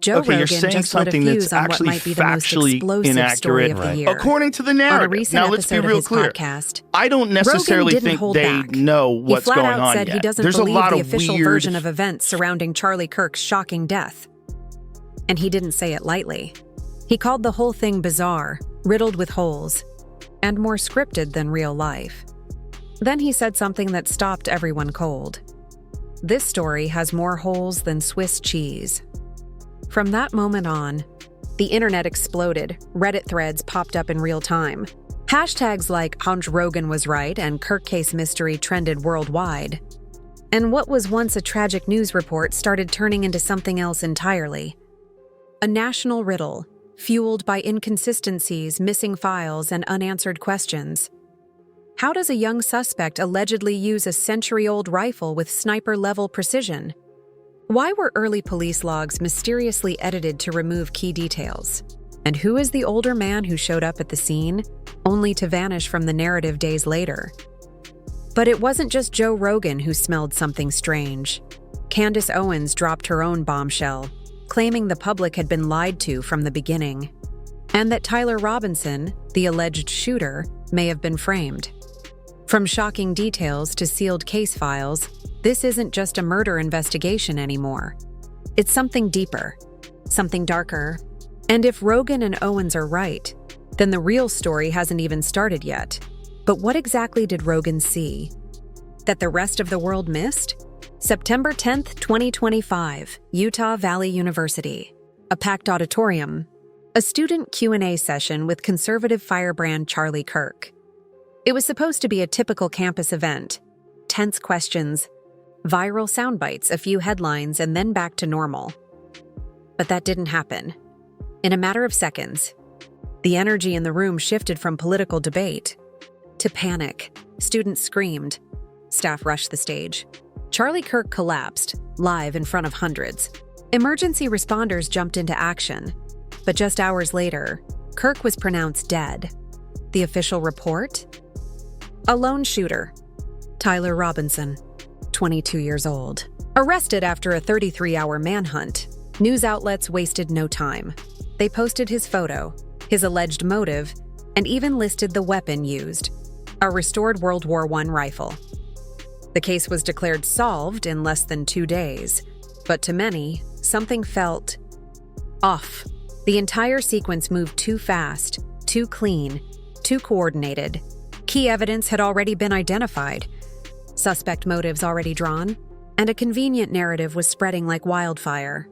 Joe Okay, you're Rogan saying just lit a something that's fuse on what actually might be the most factually explosive story of the inaccurate year. according to the On a narrative. recent Now, let's be episode of real his clear. podcast, I don't necessarily Rogan didn't think hold they back. know what's he flat going out on said yet. he doesn't There's a believe lot the of official weird version of events surrounding Charlie Kirk's shocking death. And he didn't say it lightly. He called the whole thing bizarre, riddled with holes, and more scripted than real life. Then he said something that stopped everyone cold. This story has more holes than Swiss cheese. From that moment on, the internet exploded. Reddit threads popped up in real time. Hashtags like "Hunch Rogan was right" and "Kirk case mystery" trended worldwide. And what was once a tragic news report started turning into something else entirely. A national riddle, fueled by inconsistencies, missing files, and unanswered questions. How does a young suspect allegedly use a century-old rifle with sniper-level precision? Why were early police logs mysteriously edited to remove key details? And who is the older man who showed up at the scene, only to vanish from the narrative days later? But it wasn't just Joe Rogan who smelled something strange. Candace Owens dropped her own bombshell, claiming the public had been lied to from the beginning, and that Tyler Robinson, the alleged shooter, may have been framed. From shocking details to sealed case files, this isn't just a murder investigation anymore. It's something deeper, something darker. And if Rogan and Owens are right, then the real story hasn't even started yet. But what exactly did Rogan see that the rest of the world missed? September 10th, 2025, Utah Valley University. A packed auditorium. A student Q&A session with conservative firebrand Charlie Kirk. It was supposed to be a typical campus event. Tense questions, viral sound bites, a few headlines, and then back to normal. But that didn't happen. In a matter of seconds, the energy in the room shifted from political debate to panic. Students screamed. Staff rushed the stage. Charlie Kirk collapsed, live in front of hundreds. Emergency responders jumped into action. But just hours later, Kirk was pronounced dead. The official report? A lone shooter, Tyler Robinson, 22 years old. Arrested after a 33-hour manhunt, news outlets wasted no time. They posted his photo, his alleged motive, and even listed the weapon used, a restored World War I rifle. The case was declared solved in less than 2 days, but to many, something felt off. The entire sequence moved too fast, too clean, too coordinated. Key evidence had already been identified, suspect motives already drawn, and a convenient narrative was spreading like wildfire.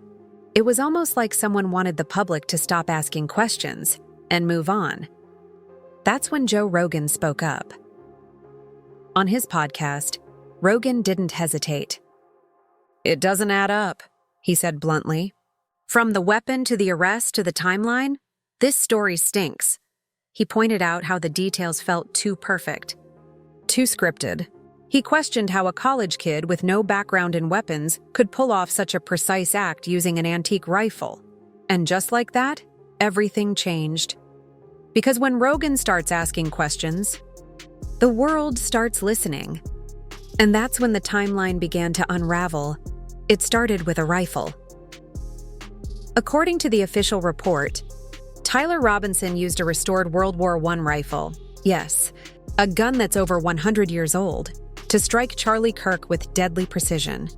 It was almost like someone wanted the public to stop asking questions and move on. That's when Joe Rogan spoke up. On his podcast, Rogan didn't hesitate. "It doesn't add up," he said bluntly. "From the weapon to the arrest to the timeline, this story stinks." He pointed out how the details felt too perfect, too scripted. He questioned how a college kid with no background in weapons could pull off such a precise act using an antique rifle. And just like that, everything changed. Because when Rogan starts asking questions, the world starts listening. And that's when the timeline began to unravel. It started with a rifle. According to the official report, Tyler Robinson used a restored World War I rifle, yes, a gun that's over 100 years old, to strike Charlie Kirk with deadly precision.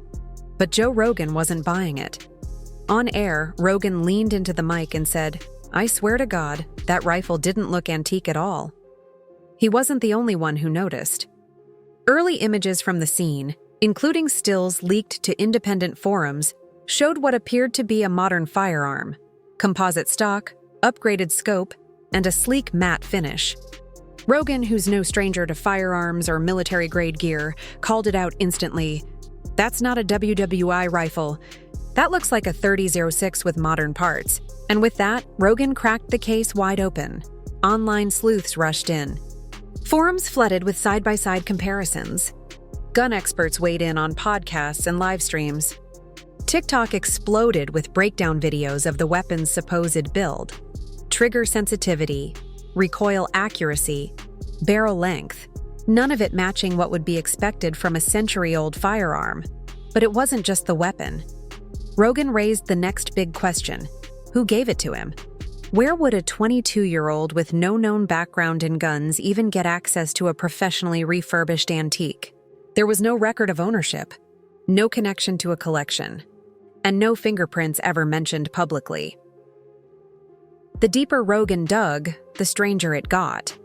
But Joe Rogan wasn't buying it. On air, Rogan leaned into the mic and said, "I swear to God, that rifle didn't look antique at all." He wasn't the only one who noticed. Early images from the scene, including stills leaked to independent forums, showed what appeared to be a modern firearm: composite stock, upgraded scope, and a sleek matte finish. Rogan, who's no stranger to firearms or military-grade gear, called it out instantly. "That's not a WWI rifle. That looks like a 30-06 with modern parts." And with that, Rogan cracked the case wide open. Online sleuths rushed in. Forums flooded with side-by-side comparisons. Gun experts weighed in on podcasts and live streams. TikTok exploded with breakdown videos of the weapon's supposed build. Trigger sensitivity, recoil accuracy, barrel length, none of it matching what would be expected from a century-old firearm. But it wasn't just the weapon. Rogan raised the next big question: who gave it to him? Where would a 22-year-old with no known background in guns even get access to a professionally refurbished antique? There was no record of ownership, no connection to a collection, and no fingerprints ever mentioned publicly. The deeper Rogan dug, the stranger it got.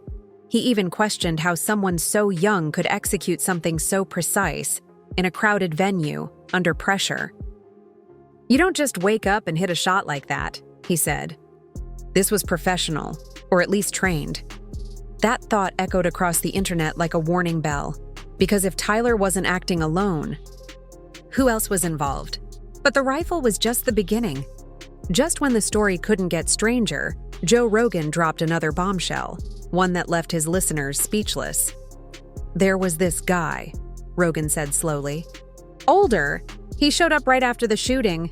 He even questioned how someone so young could execute something so precise in a crowded venue, under pressure. "You don't just wake up and hit a shot like that," he said. This was professional, or at least trained. That thought echoed across the internet like a warning bell, because if Tyler wasn't acting alone, who else was involved? But the rifle was just the beginning. Just when the story couldn't get stranger, Joe Rogan dropped another bombshell, one that left his listeners speechless. "There was this guy," Rogan said slowly. "Older. He showed up right after the shooting.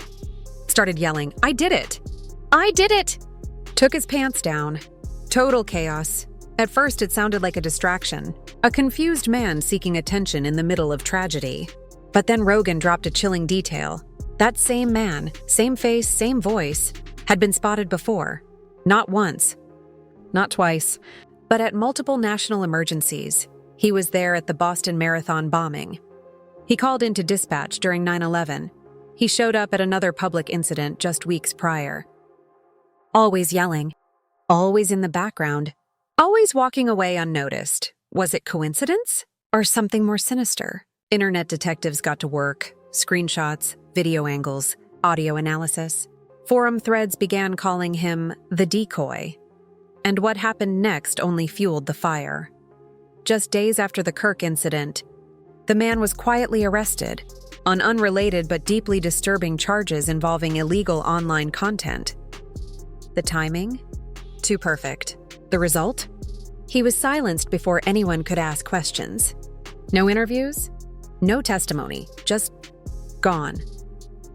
Started yelling, 'I did it! I did it!' Took his pants down. Total chaos. At first it sounded like a distraction, a confused man seeking attention in the middle of tragedy. But then Rogan dropped a chilling detail. That same man, same face, same voice, had been spotted before. Not once. Not twice. But at multiple national emergencies. He was there at the Boston Marathon bombing. He called into dispatch during 9/11. He showed up at another public incident just weeks prior. Always yelling. Always in the background. Always walking away unnoticed. Was it coincidence? Or something more sinister? Internet detectives got to work. Screenshots, video angles, audio analysis. Forum threads began calling him the decoy. And what happened next only fueled the fire. Just days after the Kirk incident, the man was quietly arrested on unrelated but deeply disturbing charges involving illegal online content. The timing? Too perfect. The result? He was silenced before anyone could ask questions. No interviews? No testimony. Just gone.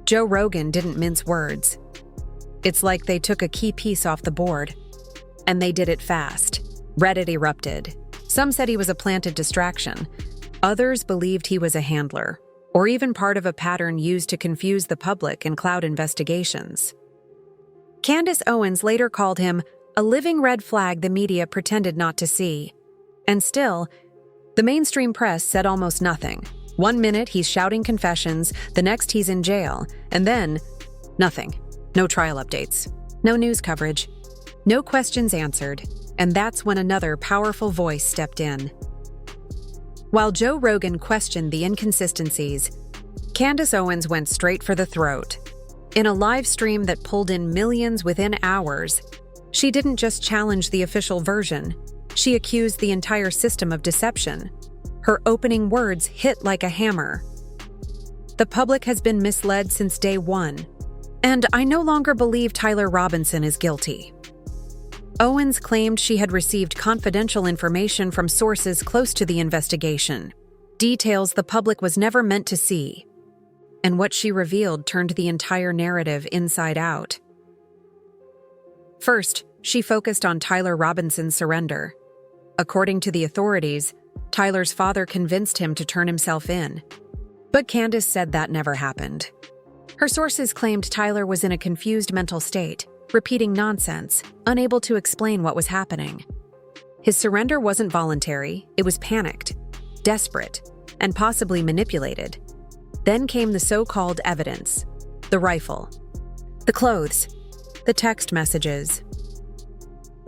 Joe Rogan didn't mince words. It's like they took a key piece off the board. And they did it fast. Reddit erupted. Some said he was a planted distraction. Others believed he was a handler, or even part of a pattern used to confuse the public in cloud investigations. Candace Owens later called him a living red flag the media pretended not to see. And still, the mainstream press said almost nothing. One minute he's shouting confessions, the next he's in jail, and then nothing. No trial updates, no news coverage, no questions answered, and that's when another powerful voice stepped in. While Joe Rogan questioned the inconsistencies, Candace Owens went straight for the throat. In a live stream that pulled in millions within hours, she didn't just challenge the official version, she accused the entire system of deception. Her opening words hit like a hammer. "The public has been misled since day one, and I no longer believe Tyler Robinson is guilty." Owens claimed she had received confidential information from sources close to the investigation, details the public was never meant to see. And what she revealed turned the entire narrative inside out. First, she focused on Tyler Robinson's surrender. According to the authorities, Tyler's father convinced him to turn himself in. But Candace said that never happened. Her sources claimed Tyler was in a confused mental state, repeating nonsense, unable to explain what was happening. His surrender wasn't voluntary, it was panicked, desperate, and possibly manipulated. Then came the so-called evidence, the rifle, the clothes, the text messages.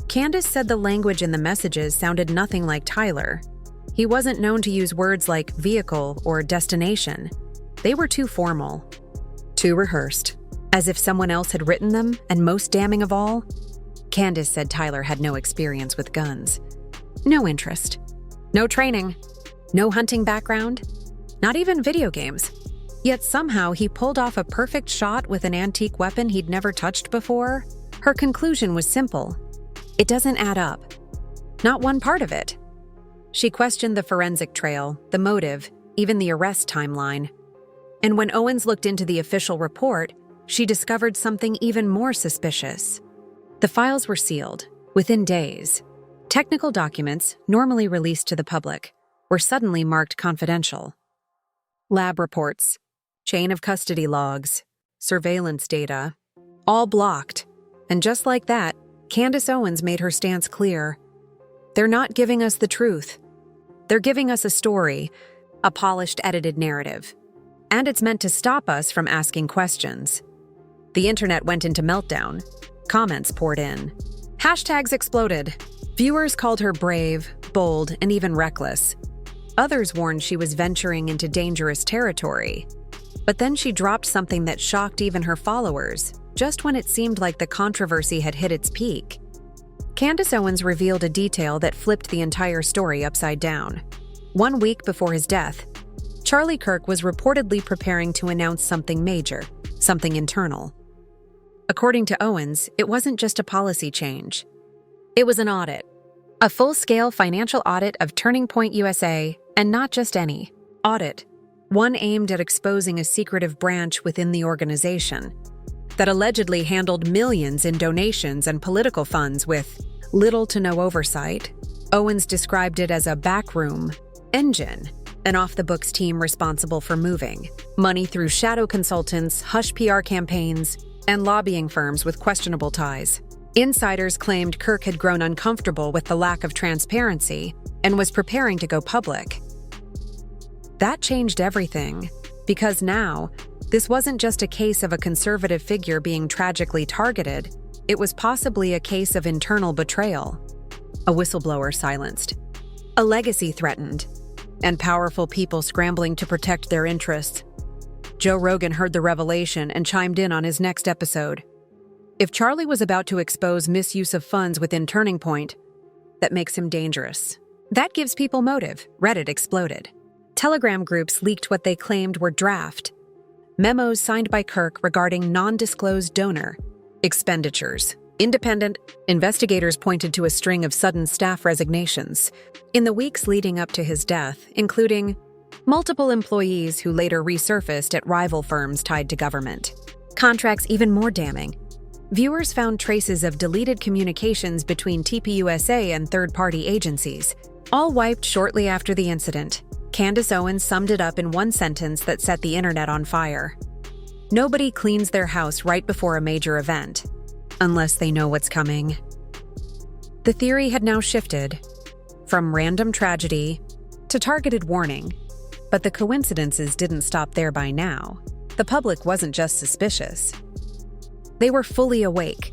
Candace said the language in the messages sounded nothing like Tyler. He wasn't known to use words like vehicle or destination. They were too formal, too rehearsed, as if someone else had written them, and most damning of all, Candace said Tyler had no experience with guns. No interest. No training. No hunting background. Not even video games. Yet somehow he pulled off a perfect shot with an antique weapon he'd never touched before. Her conclusion was simple. It doesn't add up. Not one part of it. She questioned the forensic trail, the motive, even the arrest timeline. And when Owens looked into the official report, she discovered something even more suspicious. The files were sealed, within days. Technical documents, normally released to the public, were suddenly marked confidential. Lab reports, chain of custody logs, surveillance data, all blocked. And just like that, Candace Owens made her stance clear. They're not giving us the truth. They're giving us a story, a polished, edited narrative. And it's meant to stop us from asking questions. The internet went into meltdown. Comments poured in. Hashtags exploded. Viewers called her brave, bold, and even reckless. Others warned she was venturing into dangerous territory. But then she dropped something that shocked even her followers, just when it seemed like the controversy had hit its peak. Candace Owens revealed a detail that flipped the entire story upside down. 1 week before his death, Charlie Kirk was reportedly preparing to announce something major, something internal. According to Owens, it wasn't just a policy change. It was an audit. A full-scale financial audit of Turning Point USA, and not just any audit. One aimed at exposing a secretive branch within the organization that allegedly handled millions in donations and political funds with little to no oversight. Owens described it as a backroom engine, an off-the-books team responsible for moving money through shadow consultants, hush PR campaigns, and lobbying firms with questionable ties. Insiders claimed Kirk had grown uncomfortable with the lack of transparency and was preparing to go public. That changed everything, because now, this wasn't just a case of a conservative figure being tragically targeted, it was possibly a case of internal betrayal. A whistleblower silenced, a legacy threatened, and powerful people scrambling to protect their interests. Joe Rogan heard the revelation and chimed in on his next episode. If Charlie was about to expose misuse of funds within Turning Point, that makes him dangerous. That gives people motive. Reddit exploded. Telegram groups leaked what they claimed were draft memos signed by Kirk regarding non-disclosed donor expenditures. Independent investigators pointed to a string of sudden staff resignations in the weeks leading up to his death, including multiple employees who later resurfaced at rival firms tied to government. Contracts even more damning. Viewers found traces of deleted communications between TPUSA and third-party agencies, all wiped shortly after the incident. Candace Owens summed it up in one sentence that set the internet on fire. Nobody cleans their house right before a major event, unless they know what's coming. The theory had now shifted from random tragedy to targeted warning, but the coincidences didn't stop there by now. The public wasn't just suspicious. They were fully awake.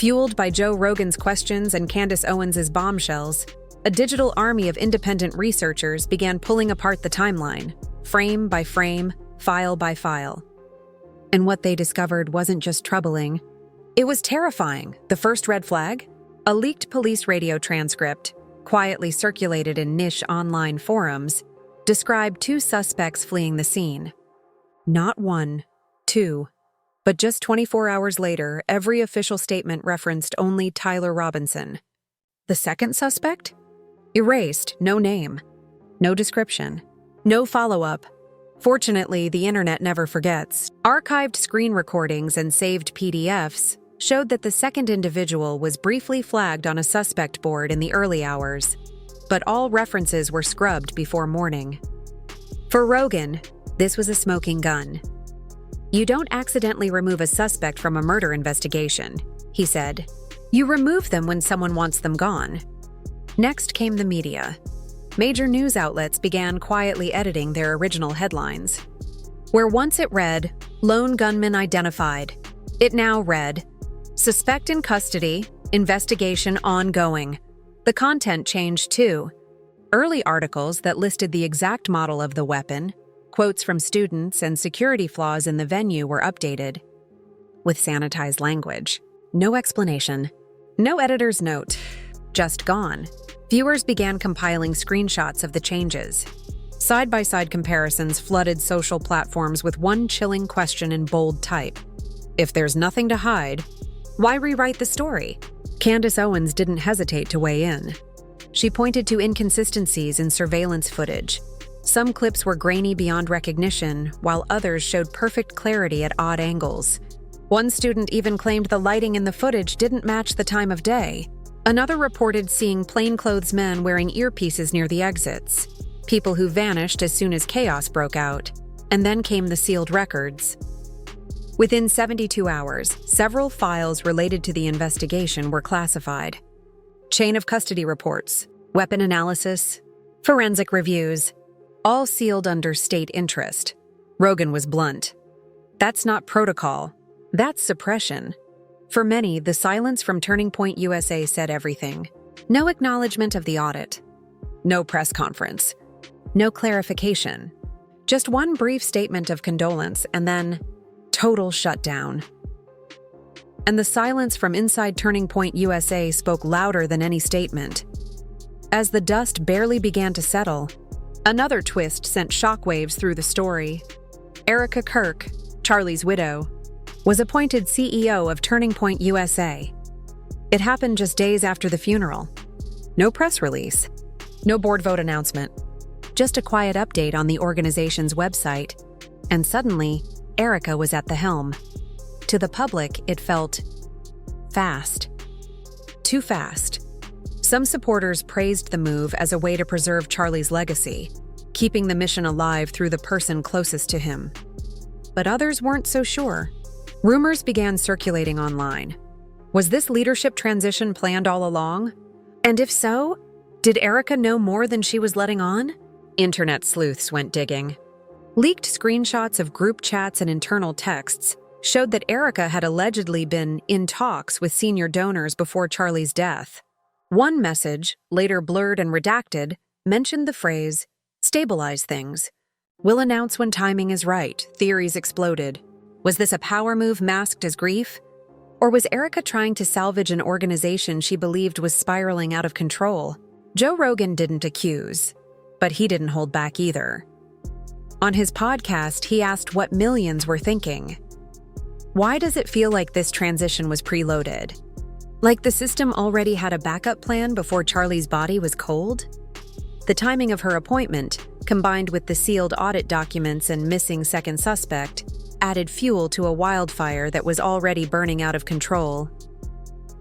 Fueled by Joe Rogan's questions and Candace Owens' bombshells, a digital army of independent researchers began pulling apart the timeline, frame by frame, file by file. And what they discovered wasn't just troubling, it was terrifying. The first red flag? A leaked police radio transcript, quietly circulated in niche online forums, described 2 suspects fleeing the scene. Not 1, 2, but just 24 hours later, every official statement referenced only Tyler Robinson. The second suspect? Erased, no name, no description, no follow-up. Fortunately, the internet never forgets. Archived screen recordings and saved PDFs showed that the second individual was briefly flagged on a suspect board in the early hours, but all references were scrubbed before morning. For Rogan, this was a smoking gun. You don't accidentally remove a suspect from a murder investigation, he said. You remove them when someone wants them gone. Next came the media. Major news outlets began quietly editing their original headlines. Where once it read, "Lone gunman identified," it now read, "Suspect in custody, investigation ongoing." The content changed too. Early articles that listed the exact model of the weapon, quotes from students, and security flaws in the venue were updated with sanitized language. No explanation. No editor's note. Just gone. Viewers began compiling screenshots of the changes. Side-by-side comparisons flooded social platforms with one chilling question in bold type. If there's nothing to hide, why rewrite the story? Candace Owens didn't hesitate to weigh in. She pointed to inconsistencies in surveillance footage. Some clips were grainy beyond recognition, while others showed perfect clarity at odd angles. One student even claimed the lighting in the footage didn't match the time of day. Another reported seeing plainclothes men wearing earpieces near the exits, people who vanished as soon as chaos broke out, and then came the sealed records. Within 72 hours, several files related to the investigation were classified. Chain of custody reports, weapon analysis, forensic reviews, all sealed under state interest. Rogan was blunt. That's not protocol. That's suppression. For many, the silence from Turning Point USA said everything. No acknowledgement of the audit. No press conference. No clarification. Just one brief statement of condolence and then total shutdown. And the silence from inside Turning Point USA spoke louder than any statement. As the dust barely began to settle, another twist sent shockwaves through the story. Erica Kirk, Charlie's widow, was appointed CEO of Turning Point USA. It happened just days after the funeral. No press release, no board vote announcement, just a quiet update on the organization's website, and suddenly, Erica was at the helm. To the public, it felt fast. Too fast. Some supporters praised the move as a way to preserve Charlie's legacy, keeping the mission alive through the person closest to him. But others weren't so sure. Rumors began circulating online. Was this leadership transition planned all along? And if so, did Erica know more than she was letting on? Internet sleuths went digging. Leaked screenshots of group chats and internal texts showed that Erica had allegedly been in talks with senior donors before Charlie's death. One message, later blurred and redacted, mentioned the phrase, "Stabilize things. We'll announce when timing is right," theories exploded. Was this a power move masked as grief? Or was Erica trying to salvage an organization she believed was spiraling out of control? Joe Rogan didn't accuse, but he didn't hold back either. On his podcast, he asked what millions were thinking. Why does it feel like this transition was preloaded? Like the system already had a backup plan before Charlie's body was cold? The timing of her appointment, combined with the sealed audit documents and missing second suspect, added fuel to a wildfire that was already burning out of control.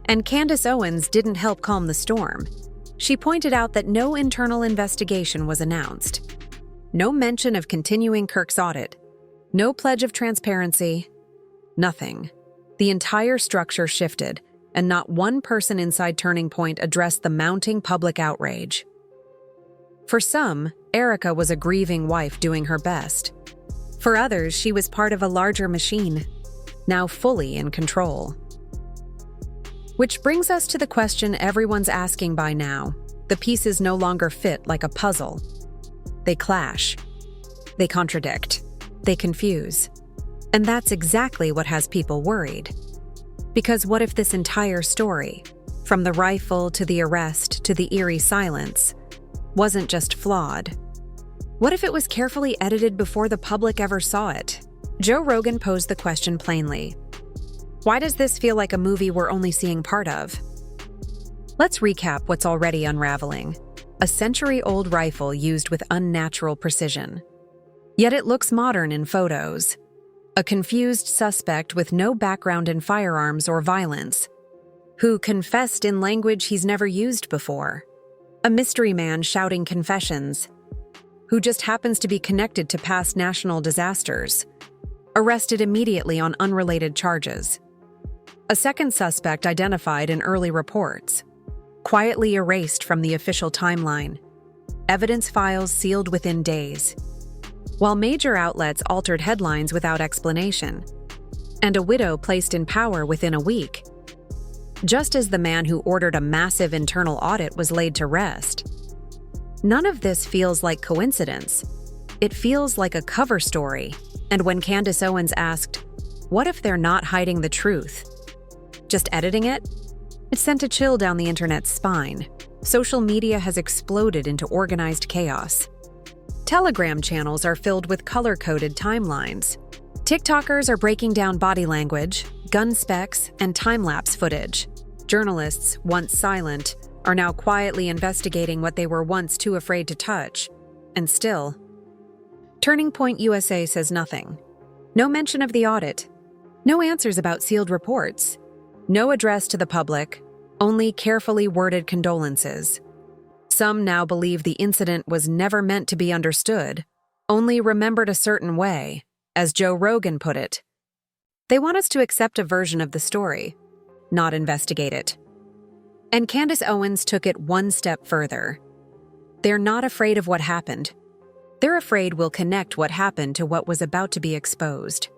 And Candace Owens didn't help calm the storm. She pointed out that no internal investigation was announced. No mention of continuing Kirk's audit. No pledge of transparency. Nothing. The entire structure shifted, and not one person inside Turning Point addressed the mounting public outrage. For some, Erica was a grieving wife doing her best. For others, she was part of a larger machine, now fully in control. Which brings us to the question everyone's asking by now. The pieces no longer fit like a puzzle. They clash. They contradict. They confuse. And that's exactly what has people worried. Because what if this entire story, from the rifle to the arrest to the eerie silence, wasn't just flawed? What if it was carefully edited before the public ever saw it? Joe Rogan posed the question plainly. Why does this feel like a movie we're only seeing part of? Let's recap what's already unraveling. A century-old rifle used with unnatural precision. Yet it looks modern in photos. A confused suspect with no background in firearms or violence, who confessed in language he's never used before. A mystery man shouting confessions, who just happens to be connected to past national disasters, arrested immediately on unrelated charges. A second suspect identified in early reports, quietly erased from the official timeline. Evidence files sealed within days, while major outlets altered headlines without explanation, and a widow placed in power within a week, just as the man who ordered a massive internal audit was laid to rest. None of this feels like coincidence. It feels like a cover story. And when Candace Owens asked, what if they're not hiding the truth, just editing it? It sent a chill down the internet's spine. Social media has exploded into organized chaos. Telegram channels are filled with color-coded timelines. TikTokers are breaking down body language, gun specs, and time-lapse footage. Journalists, once silent, are now quietly investigating what they were once too afraid to touch. And still, Turning Point USA says nothing. No mention of the audit. No answers about sealed reports. No address to the public. Only carefully worded condolences. Some now believe the incident was never meant to be understood, only remembered a certain way. As Joe Rogan put it, They want us to accept a version of the story, not investigate it. And Candace Owens took it one step further. They're not afraid of what happened. They're afraid we'll connect what happened to what was about to be exposed.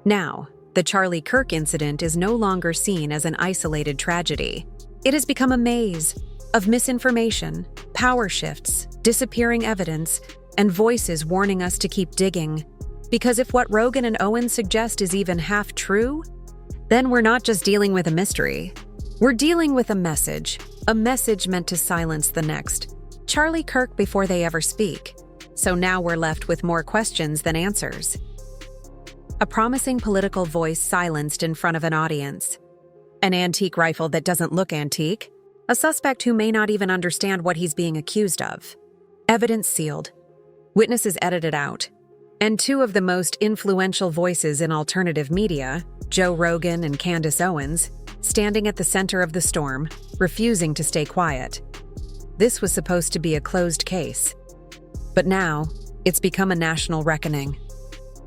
Now, the Charlie Kirk incident is no longer seen as an isolated tragedy. It has become a maze of misinformation, power shifts, disappearing evidence, and voices warning us to keep digging. Because if what Rogan and Owens suggest is even half true, then we're not just dealing with a mystery. We're dealing with a message meant to silence the next Charlie Kirk before they ever speak. So now we're left with more questions than answers. A promising political voice silenced in front of an audience. An antique rifle that doesn't look antique. A suspect who may not even understand what he's being accused of. Evidence sealed. Witnesses edited out. And two of the most influential voices in alternative media, Joe Rogan and Candace Owens, standing at the center of the storm, refusing to stay quiet. This was supposed to be a closed case. But now, it's become a national reckoning.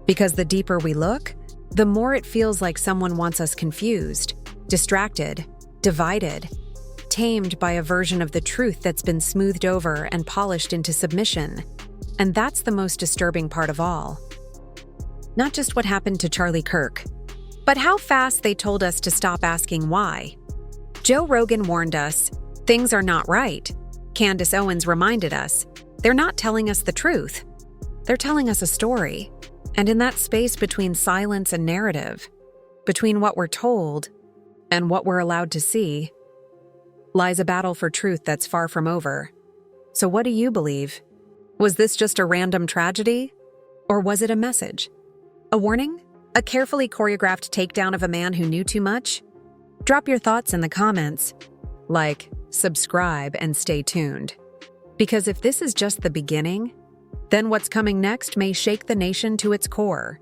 Because the deeper we look, the more it feels like someone wants us confused, distracted, divided, tamed by a version of the truth that's been smoothed over and polished into submission. And that's the most disturbing part of all. Not just what happened to Charlie Kirk, but how fast they told us to stop asking why. Joe Rogan warned us, things are not right. Candace Owens reminded us, they're not telling us the truth. They're telling us a story. And in that space between silence and narrative, between what we're told and what we're allowed to see, lies a battle for truth that's far from over. So what do you believe? Was this just a random tragedy? Or was it a message? A warning? A carefully choreographed takedown of a man who knew too much? Drop your thoughts in the comments. Like, subscribe, and stay tuned. Because if this is just the beginning, then what's coming next may shake the nation to its core.